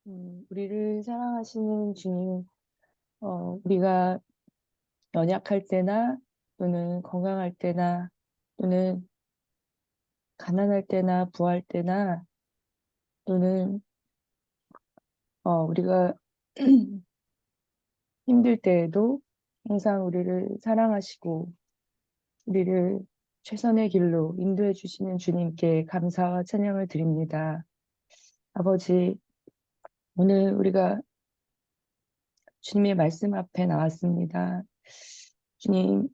우리를 사랑하시는 주님, 우리가 연약할 때나 또는 건강할 때나 또는 가난할 때나 부할 때나 또는 우리가 힘들 때에도 항상 우리를 사랑하시고 우리를 최선의 길로 인도해 주시는 주님께 감사와 찬양을 드립니다. 아버지, 오늘 우리가 주님의 말씀 앞에 나왔습니다. 주님,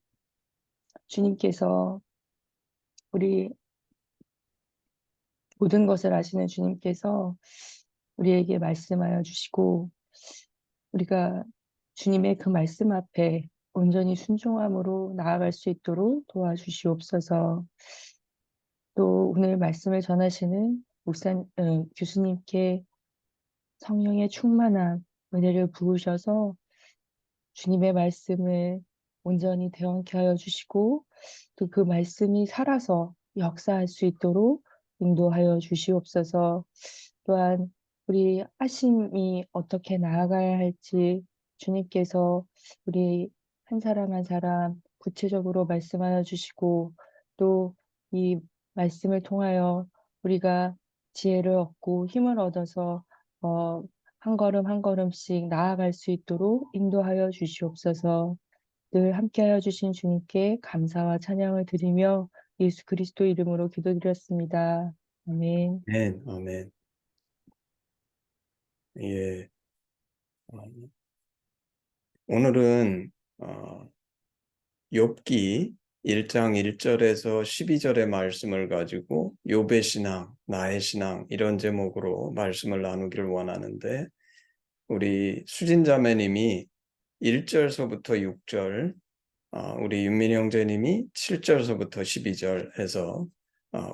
주님께서 우리 모든 것을 아시는 주님께서 우리에게 말씀하여 주시고 우리가 주님의 그 말씀 앞에 온전히 순종함으로 나아갈 수 있도록 도와주시옵소서. 또 오늘 말씀을 전하시는 교수님께 성령의 충만한 은혜를 부으셔서 주님의 말씀을 온전히 대언케 하여 주시고 또 그 말씀이 살아서 역사할 수 있도록 인도하여 주시옵소서. 또한 우리 하심이 어떻게 나아가야 할지 주님께서 우리 한 사람 한 사람 구체적으로 말씀하여 주시고 또 이 말씀을 통하여 우리가 지혜를 얻고 힘을 얻어서 한 걸음 한 걸음씩 나아갈 수 있도록 인도하여 주시옵소서. 늘 함께하여 주신 주님께 감사와 찬양을 드리며 예수 그리스도 이름으로 기도드렸습니다. 아멘. 아멘, 아멘. 예, 어, 오늘은 욥기 1장 1절에서 12절의 말씀을 가지고 욥의 신앙, 나의 신앙 이런 제목으로 말씀을 나누기를 원하는데 우리 수진자매님이 1절서부터 6절, 우리 윤민희 형제님이 7절서부터 12절 해서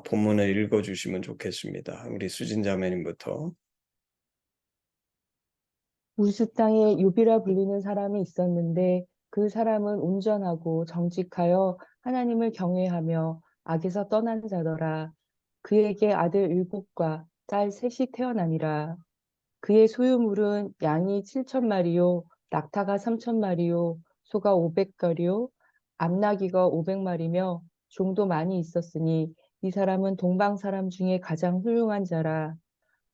본문을 읽어주시면 좋겠습니다. 우리 수진자매님부터. 우스 땅에 욥이라 불리는 사람이 있었는데 그 사람은 온전하고 정직하여 하나님을 경외하며 악에서 떠난 자더라. 그에게 아들 7과 딸 셋이 태어나니라. 그의 소유물은 양이 7,000마리요, 낙타가 3,000마리요, 소가 500가리요, 암나귀가 500마리며 종도 많이 있었으니 이 사람은 동방 사람 중에 가장 훌륭한 자라.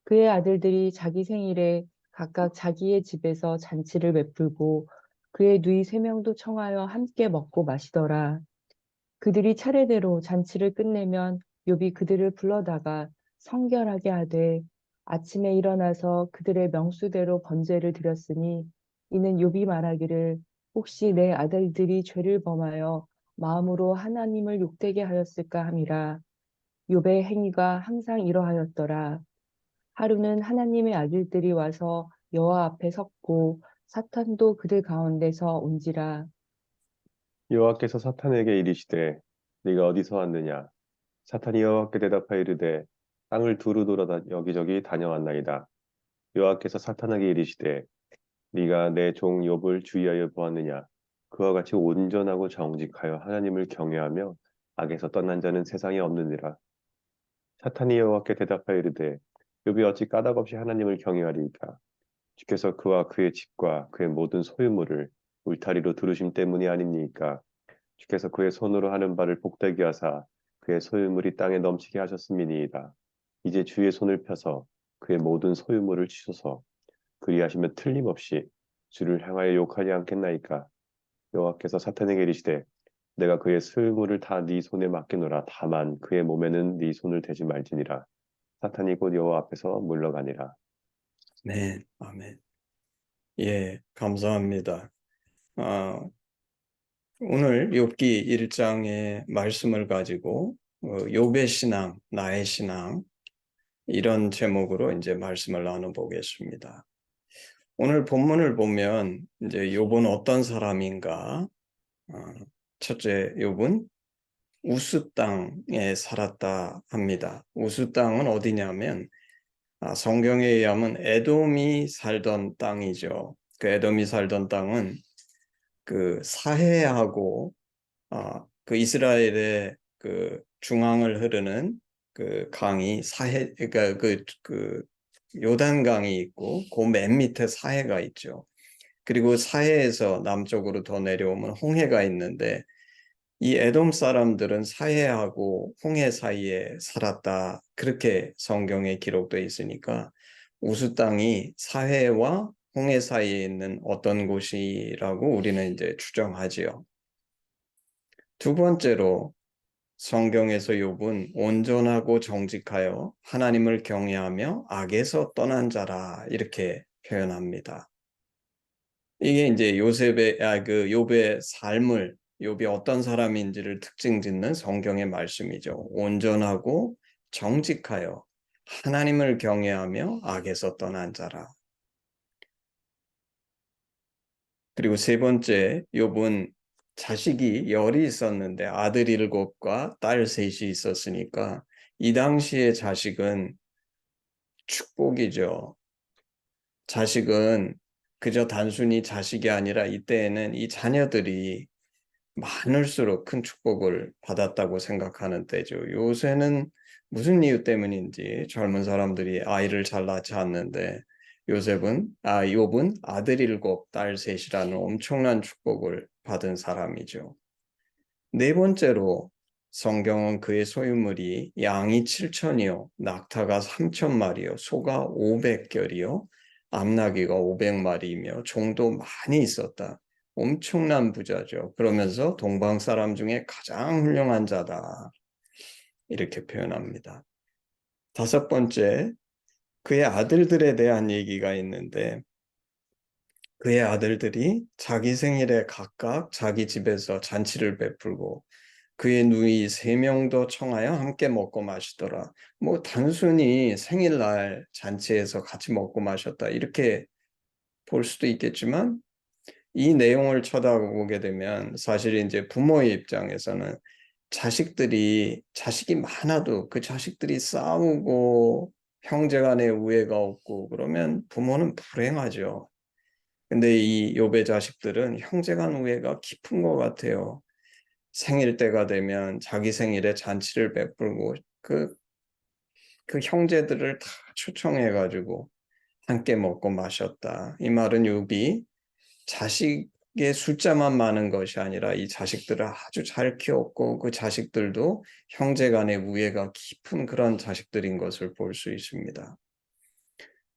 그의 아들들이 자기 생일에 각각 자기의 집에서 잔치를 베풀고 그의 누이 3명도 청하여 함께 먹고 마시더라. 그들이 차례대로 잔치를 끝내면 욥이 그들을 불러다가 성결하게 하되 아침에 일어나서 그들의 명수대로 번제를 드렸으니 이는 욥이 말하기를 혹시 내 아들들이 죄를 범하여 마음으로 하나님을 욕되게 하였을까 함이라. 욥의 행위가 항상 이러하였더라. 하루는 하나님의 아들들이 와서 여호와 앞에 섰고 사탄도 그들 가운데서 온지라. 여호와께서 사탄에게 이르시되 네가 어디서 왔느냐? 사탄이 여호와께 대답하여 이르되 땅을 두루 돌아 여기저기 다녀왔나이다. 여호와께서 사탄에게 이르시되 네가 내 종 욥을 주의하여 보았느냐? 그와 같이 온전하고 정직하여 하나님을 경외하며 악에서 떠난 자는 세상에 없느니라. 사탄이 여호와께 대답하여 이르되 욥이 어찌 까닭없이 하나님을 경외하리이까? 주께서 그와 그의 집과 그의 모든 소유물을 울타리로 두르심 때문이 아닙니까? 주께서 그의 손으로 하는 바를 복되게 하사 그의 소유물이 땅에 넘치게 하셨음이니이다. 이제 주의 손을 펴서 그의 모든 소유물을 치소서. 그리하시면 틀림없이 주를 향하여 욕하지 않겠나이까? 여호와께서 사탄에게 이르시되 내가 그의 소유물을 다 네 손에 맡기노라. 다만 그의 몸에는 네 손을 대지 말지니라. 사탄이 곧 여호와 앞에서 물러가니라. 네, 아멘. 예, 감사합니다. 아, 오늘 욥기 1장의 말씀을 가지고 욥의 신앙, 나의 신앙 이런 제목으로 이제 말씀을 나눠보겠습니다. 오늘 본문을 보면 이제 욥은 어떤 사람인가? 어, 첫째, 욥은 우스 땅에 살았다 합니다. 우스 땅은 어디냐면 성경에 의하면 에돔이 살던 땅이죠. 그 에돔이 살던 땅은 그 사해하고 그 이스라엘의 그 중앙을 흐르는 그 강이 사해 그러니까 그 요단강이 있고 그 맨 밑에 사해가 있죠. 그리고 사해에서 남쪽으로 더 내려오면 홍해가 있는데 이 에돔 사람들은 사해하고 홍해 사이에 살았다. 그렇게 성경에 기록되어 있으니까 우스 땅이 사해와 홍해 사이에 있는 어떤 곳이라고 우리는 이제 추정하지요. 두 번째로 성경에서 욥은 온전하고 정직하여 하나님을 경외하며 악에서 떠난 자라 이렇게 표현합니다. 이게 이제 욥의 삶을 욥이 어떤 사람인지를 특징 짓는 성경의 말씀이죠. 온전하고 정직하여 하나님을 경외하며 악에서 떠난 자라. 그리고 세 번째, 욥은 자식이 열이 있었는데 아들 7과 딸 3이 있었으니까 이 당시의 자식은 축복이죠. 자식은 그저 단순히 자식이 아니라 이때에는 이 자녀들이 많을수록 큰 축복을 받았다고 생각하는 때죠. 요새는 무슨 이유 때문인지 젊은 사람들이 아이를 잘 낳지 않는데 욥은 아들 7, 딸 3이라는 엄청난 축복을 받은 사람이죠. 네 번째로 성경은 그의 소유물이 양이 7천이요, 낙타가 3,000마리요, 소가 500결이요, 암나귀가 500마리이며 종도 많이 있었다. 엄청난 부자죠. 그러면서 동방 사람 중에 가장 훌륭한 자다. 이렇게 표현합니다. 다섯 번째, 그의 아들들에 대한 얘기가 있는데 그의 아들들이 자기 생일에 각각 자기 집에서 잔치를 베풀고 그의 누이 3명도 청하여 함께 먹고 마시더라. 뭐 단순히 생일날 잔치에서 같이 먹고 마셨다 이렇게 볼 수도 있겠지만 이 내용을 쳐다보게 되면 사실 이제 부모의 입장에서는 자식이 많아도 그 자식들이 싸우고 형제간의 우애가 없고 그러면 부모는 불행하죠. 근데 이 욥의 자식들은 형제간 우애가 깊은 것 같아요. 생일 때가 되면 자기 생일에 잔치를 베풀고 그 형제들을 다 초청해가지고 함께 먹고 마셨다. 이 말은 욥이 자식의 숫자만 많은 것이 아니라 이 자식들을 아주 잘 키웠고 그 자식들도 형제 간의 우애가 깊은 그런 자식들인 것을 볼 수 있습니다.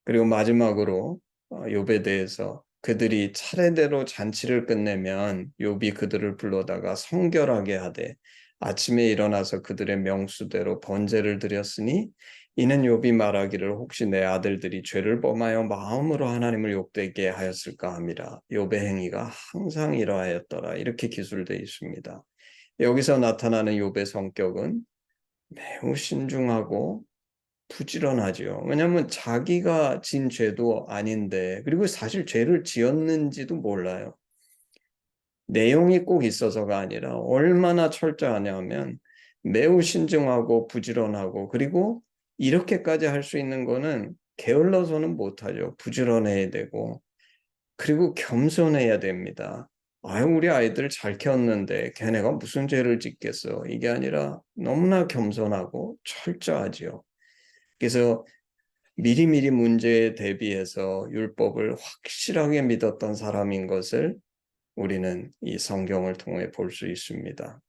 그리고 마지막으로 욥에 대해서 그들이 차례대로 잔치를 끝내면 욥이 그들을 불러다가 성결하게 하되 아침에 일어나서 그들의 명수대로 번제를 드렸으니 이는 욥이 말하기를 혹시 내 아들들이 죄를 범하여 마음으로 하나님을 욕되게 하였을까 함이라. 욥의 행위가 항상 이러하였더라. 이렇게 기술되어 있습니다. 여기서 나타나는 욥의 성격은 매우 신중하고 부지런하죠. 왜냐하면 자기가 진 죄도 아닌데 그리고 사실 죄를 지었는지도 몰라요. 내용이 꼭 있어서가 아니라 얼마나 철저하냐면 매우 신중하고 부지런하고 그리고 이렇게까지 할 수 있는 거는 게을러서는 못하죠. 부지런해야 되고 그리고 겸손해야 됩니다. 아유 우리 아이들 잘 키웠는데 걔네가 무슨 죄를 짓겠어. 이게 아니라 너무나 겸손하고 철저하지요. 그래서 미리미리 문제에 대비해서 율법을 확실하게 믿었던 사람인 것을 우리는 이 성경을 통해 볼 수 있습니다.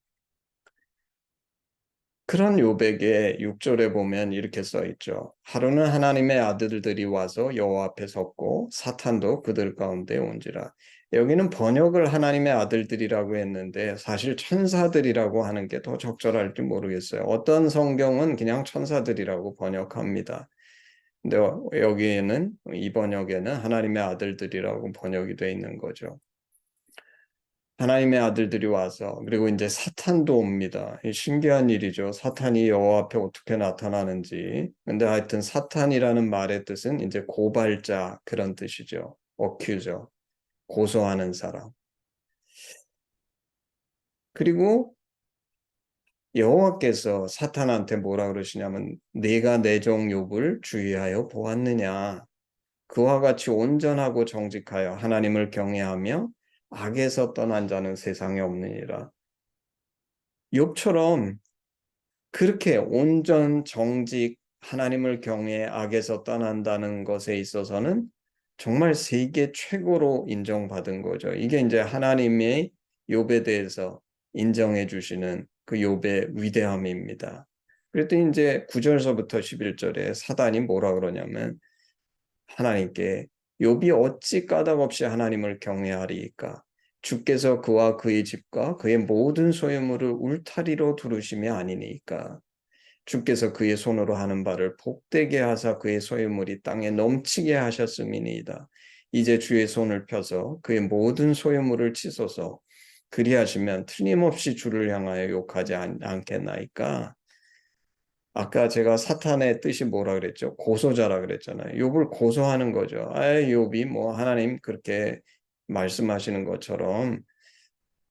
그런 욥에게 6절에 보면 이렇게 써 있죠. 하루는 하나님의 아들들이 와서 여호와 앞에 섰고 사탄도 그들 가운데 온지라. 여기는 번역을 하나님의 아들들이라고 했는데 사실 천사들이라고 하는 게 더 적절할지 모르겠어요. 어떤 성경은 그냥 천사들이라고 번역합니다. 근데 여기에는 이 번역에는 하나님의 아들들이라고 번역이 되어 있는 거죠. 하나님의 아들들이 와서 그리고 이제 사탄도 옵니다. 신기한 일이죠. 사탄이 여호와 앞에 어떻게 나타나는지. 근데 하여튼 사탄이라는 말의 뜻은 이제 고발자 그런 뜻이죠. 어큐저, 고소하는 사람. 그리고 여호와께서 사탄한테 뭐라 그러시냐면 네가 내 종 욥을 주의하여 보았느냐. 그와 같이 온전하고 정직하여 하나님을 경외하며 악에서 떠난 자는 세상에 없느니라. 욥처럼 그렇게 온전, 정직, 하나님을 경외 악에서 떠난다는 것에 있어서는 정말 세계 최고로 인정받은 거죠. 이게 이제 하나님의 욥에 대해서 인정해 주시는 그 욥의 위대함입니다. 그랬더니 이제 9절서부터 11절에 사단이 뭐라 그러냐면 하나님께 욥이 어찌 까닭없이 하나님을 경외하리이까? 주께서 그와 그의 집과 그의 모든 소유물을 울타리로 두르심이 아니니까. 주께서 그의 손으로 하는 바를 복되게 하사 그의 소유물이 땅에 넘치게 하셨음이니이다. 이제 주의 손을 펴서 그의 모든 소유물을 치소서. 그리하시면 틀림없이 주를 향하여 욕하지 않겠나이까? 아까 제가 사탄의 뜻이 뭐라 그랬죠? 고소자라 그랬잖아요. 욥을 고소하는 거죠. 아, 욥이 뭐 하나님 그렇게 말씀하시는 것처럼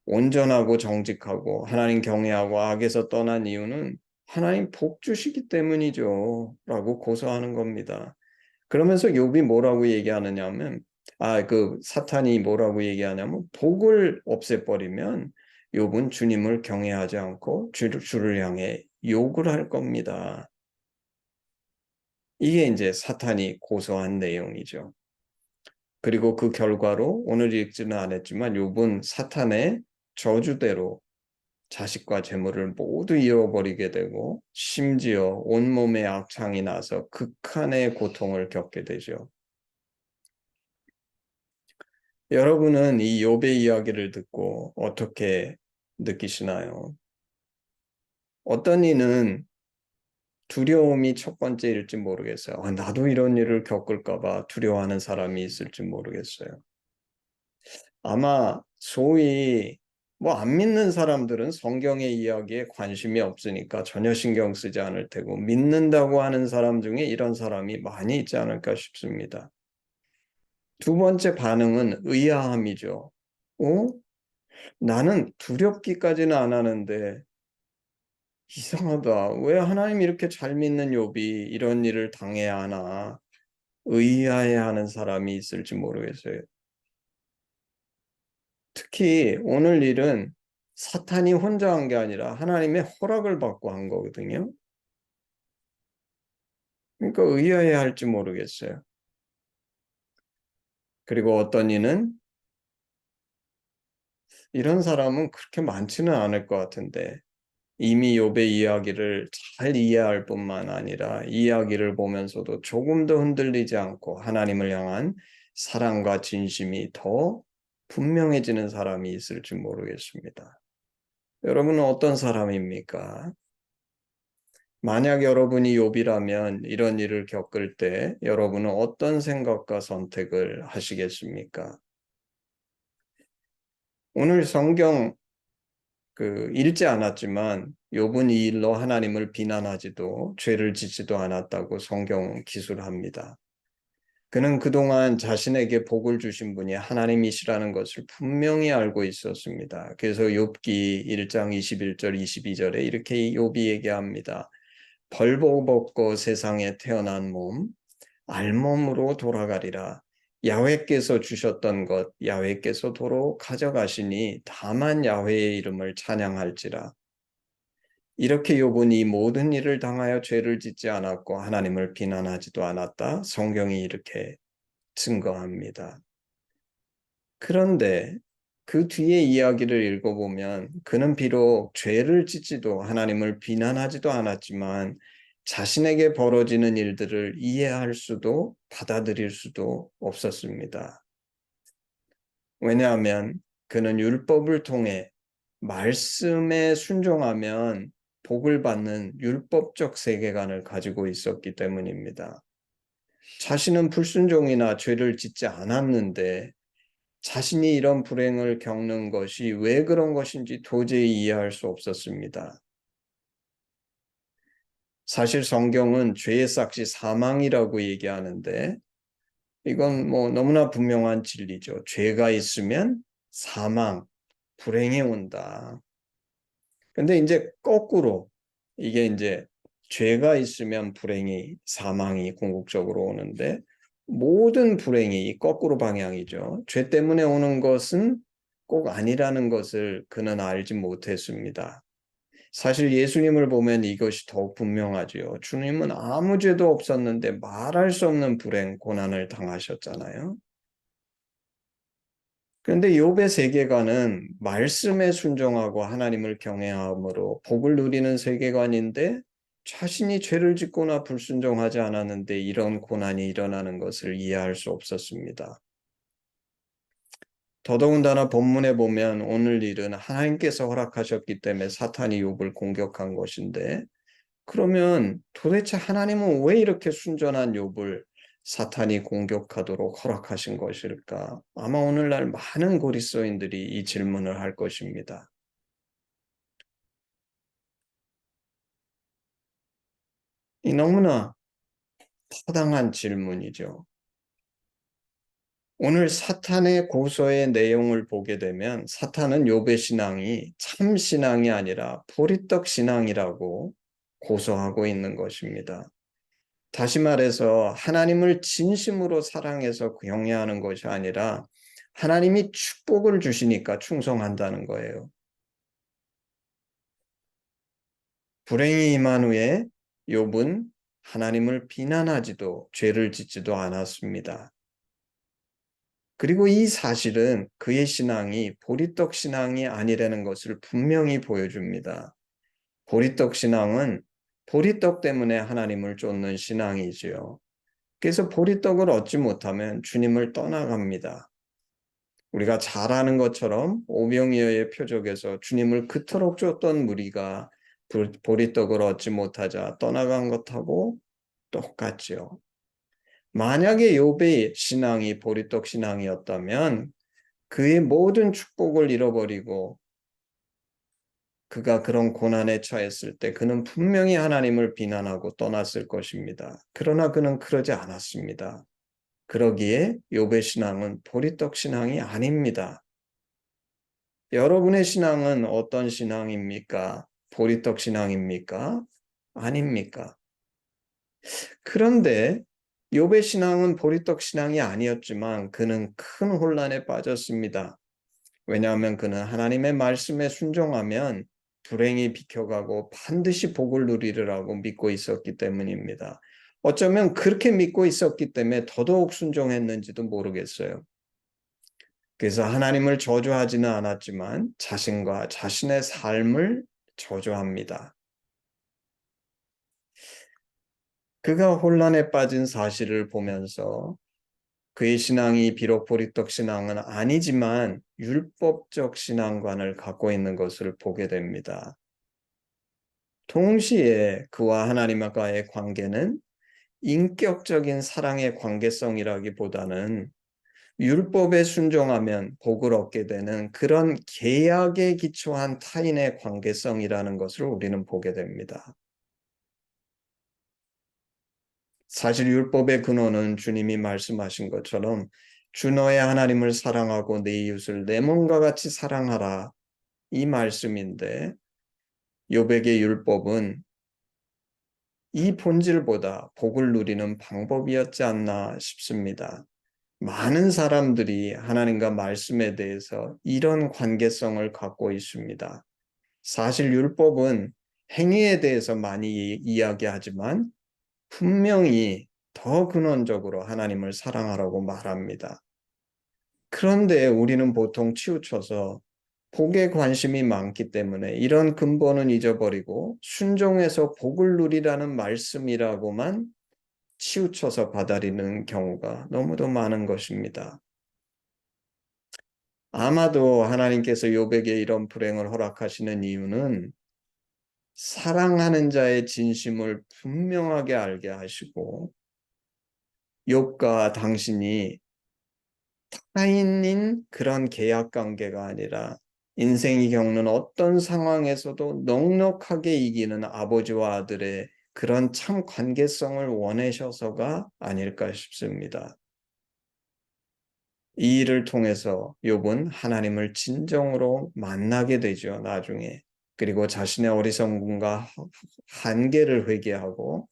온전하고 정직하고 하나님 경외하고 악에서 떠난 이유는 하나님 복 주시기 때문이죠. 라고 고소하는 겁니다. 그러면서 욥이 뭐라고 얘기하느냐면 그 사탄이 뭐라고 얘기하냐면 복을 없애버리면 욥은 주님을 경외하지 않고 주를 향해 욕을 할 겁니다. 이게 이제 사탄이 고소한 내용이죠. 그리고 그 결과로 오늘 읽지는 않았지만 욥은 사탄의 저주대로 자식과 재물을 모두 잃어버리게 되고 심지어 온몸에 악창이 나서 극한의 고통을 겪게 되죠. 여러분은 이 욥의 이야기를 듣고 어떻게 느끼시나요? 어떤 이는 두려움이 첫 번째일지 모르겠어요. 나도 이런 일을 겪을까 봐 두려워하는 사람이 있을지 모르겠어요. 아마 소위 뭐 안 믿는 사람들은 성경의 이야기에 관심이 없으니까 전혀 신경 쓰지 않을 테고 믿는다고 하는 사람 중에 이런 사람이 많이 있지 않을까 싶습니다. 두 번째 반응은 의아함이죠. 어? 나는 두렵기까지는 안 하는데 이상하다. 왜 하나님 이렇게 잘 믿는 욥이 이런 일을 당해야 하나? 의아해하는 사람이 있을지 모르겠어요. 특히 오늘 일은 사탄이 혼자 한 게 아니라 하나님의 허락을 받고 한 거거든요. 그러니까 의아해 할지 모르겠어요. 그리고 어떤 이는 이런 사람은 그렇게 많지는 않을 것 같은데 이미 욥의 이야기를 잘 이해할 뿐만 아니라 이야기를 보면서도 조금 더 흔들리지 않고 하나님을 향한 사랑과 진심이 더 분명해지는 사람이 있을지 모르겠습니다. 여러분은 어떤 사람입니까? 만약 여러분이 욥이라면 이런 일을 겪을 때 여러분은 어떤 생각과 선택을 하시겠습니까? 오늘 성경 읽지 않았지만 욥은 이 일로 하나님을 비난하지도 죄를 짓지도 않았다고 성경 기술합니다. 그는 그동안 자신에게 복을 주신 분이 하나님이시라는 것을 분명히 알고 있었습니다. 그래서 욥기 1장 21절 22절에 이렇게 욥이 얘기합니다. 벌거벗고 세상에 태어난 몸 알몸으로 돌아가리라. 야훼께서 주셨던 것 야훼께서 도로 가져가시니 다만 야훼의 이름을 찬양할지라. 이렇게 욥은 이 모든 일을 당하여 죄를 짓지 않았고 하나님을 비난하지도 않았다. 성경이 이렇게 증거합니다. 그런데 그 뒤에 이야기를 읽어보면 그는 비록 죄를 짓지도 하나님을 비난하지도 않았지만 자신에게 벌어지는 일들을 이해할 수도 받아들일 수도 없었습니다. 왜냐하면 그는 율법을 통해 말씀에 순종하면 복을 받는 율법적 세계관을 가지고 있었기 때문입니다. 자신은 불순종이나 죄를 짓지 않았는데 자신이 이런 불행을 겪는 것이 왜 그런 것인지 도저히 이해할 수 없었습니다. 사실 성경은 죄의 삭시 사망이라고 얘기하는데 이건 뭐 너무나 분명한 진리죠. 죄가 있으면 사망, 불행이 온다. 근데 이제 거꾸로 이게 이제 죄가 있으면 불행이, 사망이 궁극적으로 오는데 모든 불행이 거꾸로 방향이죠. 죄 때문에 오는 것은 꼭 아니라는 것을 그는 알지 못했습니다. 사실 예수님을 보면 이것이 더욱 분명하지요. 주님은 아무 죄도 없었는데 말할 수 없는 불행, 고난을 당하셨잖아요. 그런데 욥의 세계관은 말씀에 순종하고 하나님을 경외함으로 복을 누리는 세계관인데 자신이 죄를 짓거나 불순종하지 않았는데 이런 고난이 일어나는 것을 이해할 수 없었습니다. 더더군다나 본문에 보면 오늘 일은 하나님께서 허락하셨기 때문에 사탄이 욥을 공격한 것인데 그러면 도대체 하나님은 왜 이렇게 순전한 욥을 사탄이 공격하도록 허락하신 것일까? 아마 오늘날 많은 그리스도인들이 이 질문을 할 것입니다. 이 너무나 타당한 질문이죠. 오늘 사탄의 고소의 내용을 보게 되면 사탄은 욥의 신앙이 참 신앙이 아니라 보리떡 신앙이라고 고소하고 있는 것입니다. 다시 말해서 하나님을 진심으로 사랑해서 경외하는 것이 아니라 하나님이 축복을 주시니까 충성한다는 거예요. 불행이 임한 후에 욥은 하나님을 비난하지도 죄를 짓지도 않았습니다. 그리고 이 사실은 그의 신앙이 보리떡 신앙이 아니라는 것을 분명히 보여줍니다. 보리떡 신앙은 보리떡 때문에 하나님을 쫓는 신앙이지요. 그래서 보리떡을 얻지 못하면 주님을 떠나갑니다. 우리가 잘 아는 것처럼 오병이어의 표적에서 주님을 그토록 쫓던 무리가 보리떡을 얻지 못하자 떠나간 것하고 똑같죠. 만약에 욥의 신앙이 보리떡 신앙이었다면 그의 모든 축복을 잃어버리고 그가 그런 고난에 처했을 때 그는 분명히 하나님을 비난하고 떠났을 것입니다. 그러나 그는 그러지 않았습니다. 그러기에 욥의 신앙은 보리떡 신앙이 아닙니다. 여러분의 신앙은 어떤 신앙입니까? 보리떡 신앙입니까? 아닙니까? 그런데 욥의 신앙은 보리떡 신앙이 아니었지만 그는 큰 혼란에 빠졌습니다. 왜냐하면 그는 하나님의 말씀에 순종하면 불행이 비켜가고 반드시 복을 누리리라고 믿고 있었기 때문입니다. 어쩌면 그렇게 믿고 있었기 때문에 더더욱 순종했는지도 모르겠어요. 그래서 하나님을 저주하지는 않았지만 자신과 자신의 삶을 저주합니다. 그가 혼란에 빠진 사실을 보면서 그의 신앙이 비록 보리떡 신앙은 아니지만 율법적 신앙관을 갖고 있는 것을 보게 됩니다. 동시에 그와 하나님과의 관계는 인격적인 사랑의 관계성이라기보다는 율법에 순종하면 복을 얻게 되는 그런 계약에 기초한 타인의 관계성이라는 것을 우리는 보게 됩니다. 사실 율법의 근원은 주님이 말씀하신 것처럼 주 너의 하나님을 사랑하고 내 이웃을 내 몸과 같이 사랑하라 이 말씀인데 욥에게 율법은 이 본질보다 복을 누리는 방법이었지 않나 싶습니다. 많은 사람들이 하나님과 말씀에 대해서 이런 관계성을 갖고 있습니다. 사실 율법은 행위에 대해서 많이 이야기하지만 분명히 더 근원적으로 하나님을 사랑하라고 말합니다. 그런데 우리는 보통 치우쳐서 복에 관심이 많기 때문에 이런 근본은 잊어버리고 순종해서 복을 누리라는 말씀이라고만 치우쳐서 받아들이는 경우가 너무도 많은 것입니다. 아마도 하나님께서 욥에게 이런 불행을 허락하시는 이유는 사랑하는 자의 진심을 분명하게 알게 하시고 욥과 당신이 타인인 그런 계약 관계가 아니라 인생이 겪는 어떤 상황에서도 넉넉하게 이기는 아버지와 아들의 그런 참 관계성을 원하셔서가 아닐까 싶습니다. 이 일을 통해서 욥은 하나님을 진정으로 만나게 되죠, 나중에. 그리고 자신의 어리석음과 한계를 회개하고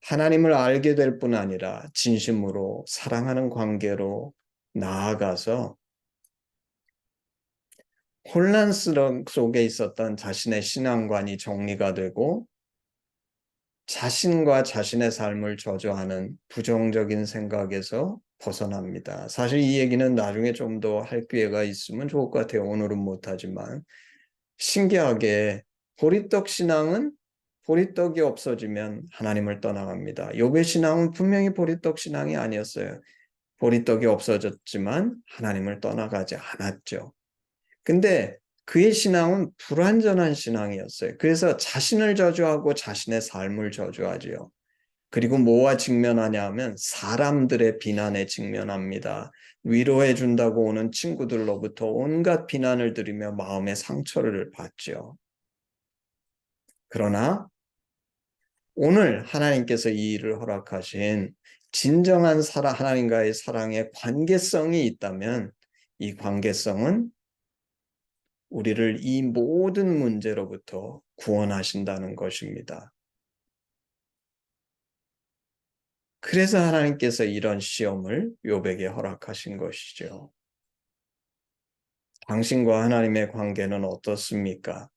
하나님을 알게 될 뿐 아니라 진심으로 사랑하는 관계로 나아가서 혼란 속에 있었던 자신의 신앙관이 정리가 되고 자신과 자신의 삶을 저주하는 부정적인 생각에서 벗어납니다. 사실 이 얘기는 나중에 좀 더 할 기회가 있으면 좋을 것 같아요. 오늘은 못하지만 신기하게 보리떡 신앙은 보리떡이 없어지면 하나님을 떠나갑니다. 욥의 신앙은 분명히 보리떡 신앙이 아니었어요. 보리떡이 없어졌지만 하나님을 떠나가지 않았죠. 근데 그의 신앙은 불완전한 신앙이었어요. 그래서 자신을 저주하고 자신의 삶을 저주하지요. 그리고 뭐와 직면하냐 하면 사람들의 비난에 직면합니다. 위로해 준다고 오는 친구들로부터 온갖 비난을 들으며 마음의 상처를 받죠. 그러나 오늘 하나님께서 이 일을 허락하신 진정한 하나님과의 사랑의 관계성이 있다면 이 관계성은 우리를 이 모든 문제로부터 구원하신다는 것입니다. 그래서 하나님께서 이런 시험을 욥에게 허락하신 것이죠. 당신과 하나님의 관계는 어떻습니까?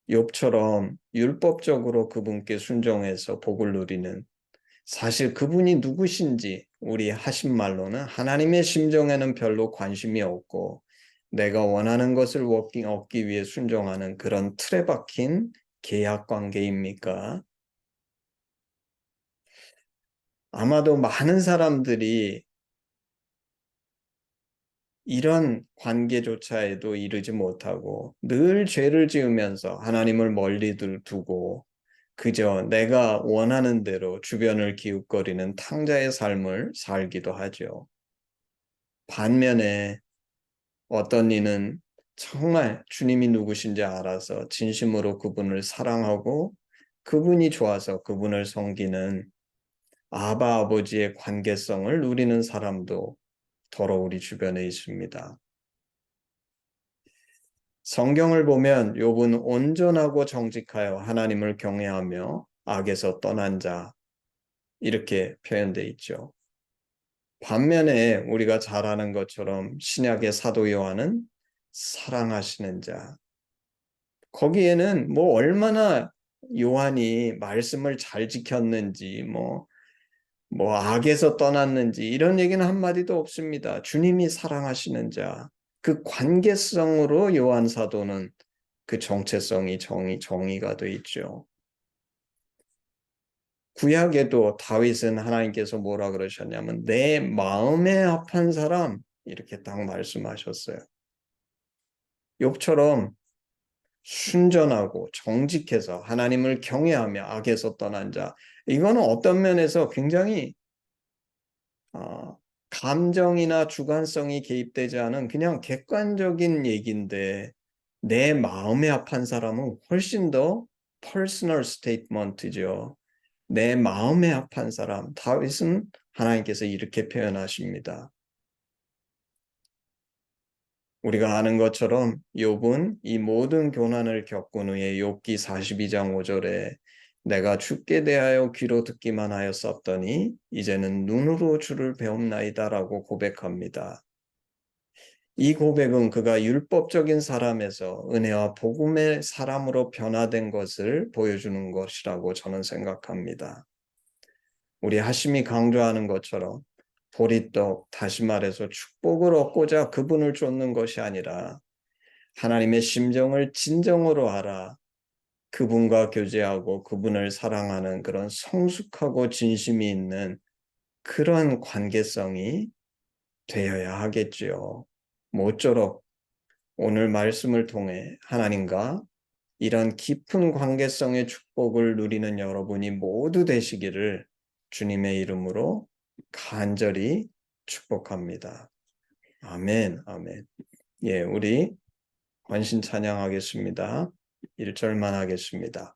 욥처럼 율법적으로 그분께 순종해서 복을 누리는, 사실 그분이 누구신지 우리 하신 말로는 하나님의 심정에는 별로 관심이 없고 내가 원하는 것을 얻기 위해 순종하는 그런 틀에 박힌 계약 관계입니까? 아마도 많은 사람들이 이런 관계조차에도 이르지 못하고 늘 죄를 지으면서 하나님을 멀리 두고 그저 내가 원하는 대로 주변을 기웃거리는 탕자의 삶을 살기도 하죠. 반면에 어떤 이는 정말 주님이 누구신지 알아서 진심으로 그분을 사랑하고 그분이 좋아서 그분을 섬기는 아바 아버지의 관계성을 누리는 사람도 더러 우리 주변에 있습니다. 성경을 보면 욥은 온전하고 정직하여 하나님을 경외하며 악에서 떠난 자 이렇게 표현되어 있죠. 반면에 우리가 잘 아는 것처럼 신약의 사도 요한은 사랑하시는 자. 거기에는 뭐 얼마나 요한이 말씀을 잘 지켰는지 뭐 악에서 떠났는지 이런 얘기는 한마디도 없습니다. 주님이 사랑하시는 자. 그 관계성으로 요한 사도는 그 정체성이 정의가 돼 있죠. 구약에도 다윗은 하나님께서 뭐라 그러셨냐면 내 마음에 합한 사람 이렇게 딱 말씀하셨어요. 욥처럼 순전하고 정직해서 하나님을 경외하며 악에서 떠난 자 이거는 어떤 면에서 굉장히 감정이나 주관성이 개입되지 않은 그냥 객관적인 얘기인데 내 마음에 합한 사람은 훨씬 더 퍼스널 스테이트먼트죠. 내 마음에 합한 사람, 다윗은 하나님께서 이렇게 표현하십니다. 우리가 아는 것처럼 욥은 이 모든 고난을 겪은 후에 욥기 42장 5절에 내가 주께 대하여 귀로 듣기만 하였었더니 이제는 눈으로 주를 배움나이다라고 고백합니다. 이 고백은 그가 율법적인 사람에서 은혜와 복음의 사람으로 변화된 것을 보여주는 것이라고 저는 생각합니다. 우리 하심이 강조하는 것처럼 보리떡, 다시 말해서 축복을 얻고자 그분을 쫓는 것이 아니라 하나님의 심정을 진정으로 알아 그분과 교제하고 그분을 사랑하는 그런 성숙하고 진심이 있는 그런 관계성이 되어야 하겠지요. 모쪼록 오늘 말씀을 통해 하나님과 이런 깊은 관계성의 축복을 누리는 여러분이 모두 되시기를 주님의 이름으로 간절히 축복합니다. 아멘, 아멘. 예, 우리 관신 찬양하겠습니다. 1절만 하겠습니다.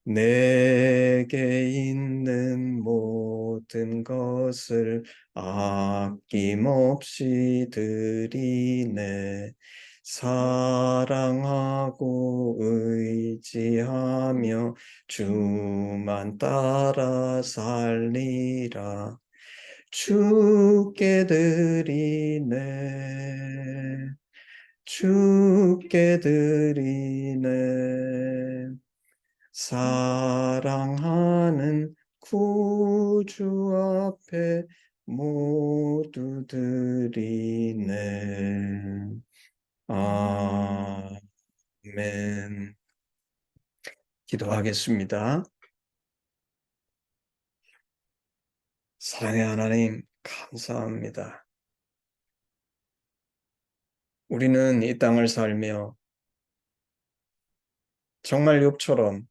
내게 있는 모든 것을 아낌없이 드리네. 사랑하고 의지하며 주만 따라 살리라. 주께 드리네. 주께 드리네. 사랑하는 구주 앞에 모두 드리네. 아멘. 기도하겠습니다. 사랑의 하나님, 감사합니다. 우리는 이 땅을 살며 정말 욥처럼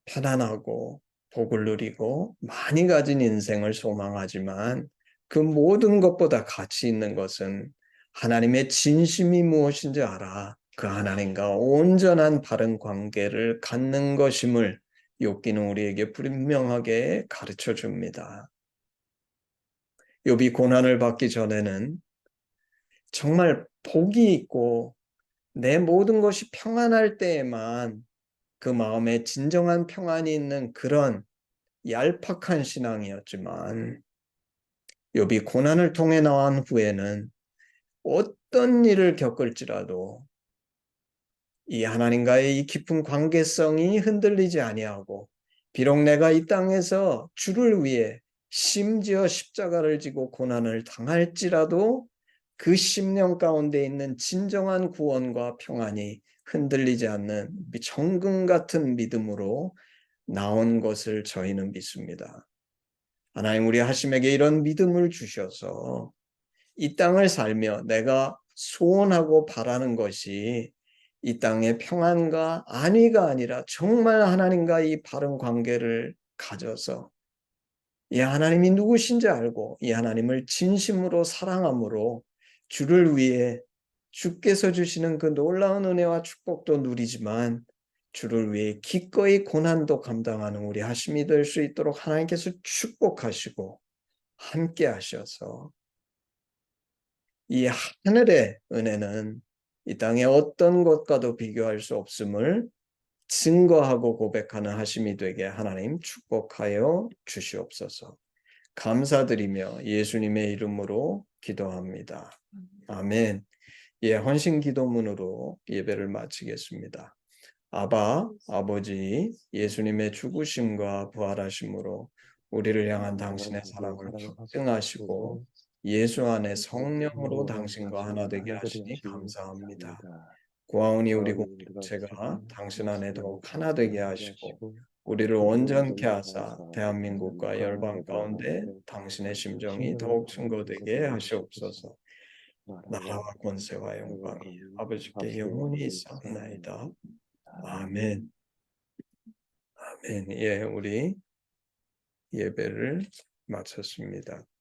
편안하고 복을 누리고 많이 가진 인생을 소망하지만 그 모든 것보다 가치 있는 것은 하나님의 진심이 무엇인지 알아 그 하나님과 온전한 바른 관계를 갖는 것임을 욥기는 우리에게 분명하게 가르쳐 줍니다. 욥이 고난을 받기 전에는 정말 복이 있고 내 모든 것이 평안할 때에만 그 마음에 진정한 평안이 있는 그런 얄팍한 신앙이었지만 욥이 고난을 통해 나온 후에는 어떤 일을 겪을지라도 이 하나님과의 이 깊은 관계성이 흔들리지 아니하고 비록 내가 이 땅에서 주를 위해 심지어 십자가를 지고 고난을 당할지라도 그 심령 가운데 있는 진정한 구원과 평안이 흔들리지 않는 정금 같은 믿음으로 나온 것을 저희는 믿습니다. 하나님 우리 하심에게 이런 믿음을 주셔서 이 땅을 살며 내가 소원하고 바라는 것이 이 땅의 평안과 안위가 아니라 정말 하나님과 이 바른 관계를 가져서 이 하나님이 누구신지 알고 이 하나님을 진심으로 사랑함으로 주를 위해 주께서 주시는 그 놀라운 은혜와 축복도 누리지만 주를 위해 기꺼이 고난도 감당하는 우리 하심이 될 수 있도록 하나님께서 축복하시고 함께 하셔서 이 하늘의 은혜는 이 땅의 어떤 것과도 비교할 수 없음을 증거하고 고백하는 하심이 되게 하나님 축복하여 주시옵소서. 감사드리며 예수님의 이름으로 기도합니다. 아멘. 예, 헌신 기도문으로 예배를 마치겠습니다. 아버지, 예수님의 죽으심과 부활하심으로 우리를 향한 당신의 사랑을 확증하시고 예수 안에 성령으로 당신과 하나 되게 하시니 감사합니다. 고아오니 우리 공동체가 당신 안에 더욱 하나 되게 하시고 우리를 온전케 하사 대한민국과 열방 가운데 당신의 심정이 더욱 증거되게 하시옵소서. 나라와 권세와 영광이 아버지께 영원히 있사옵나이다. 아멘. 아멘. 예, 우리 예배를 마쳤습니다.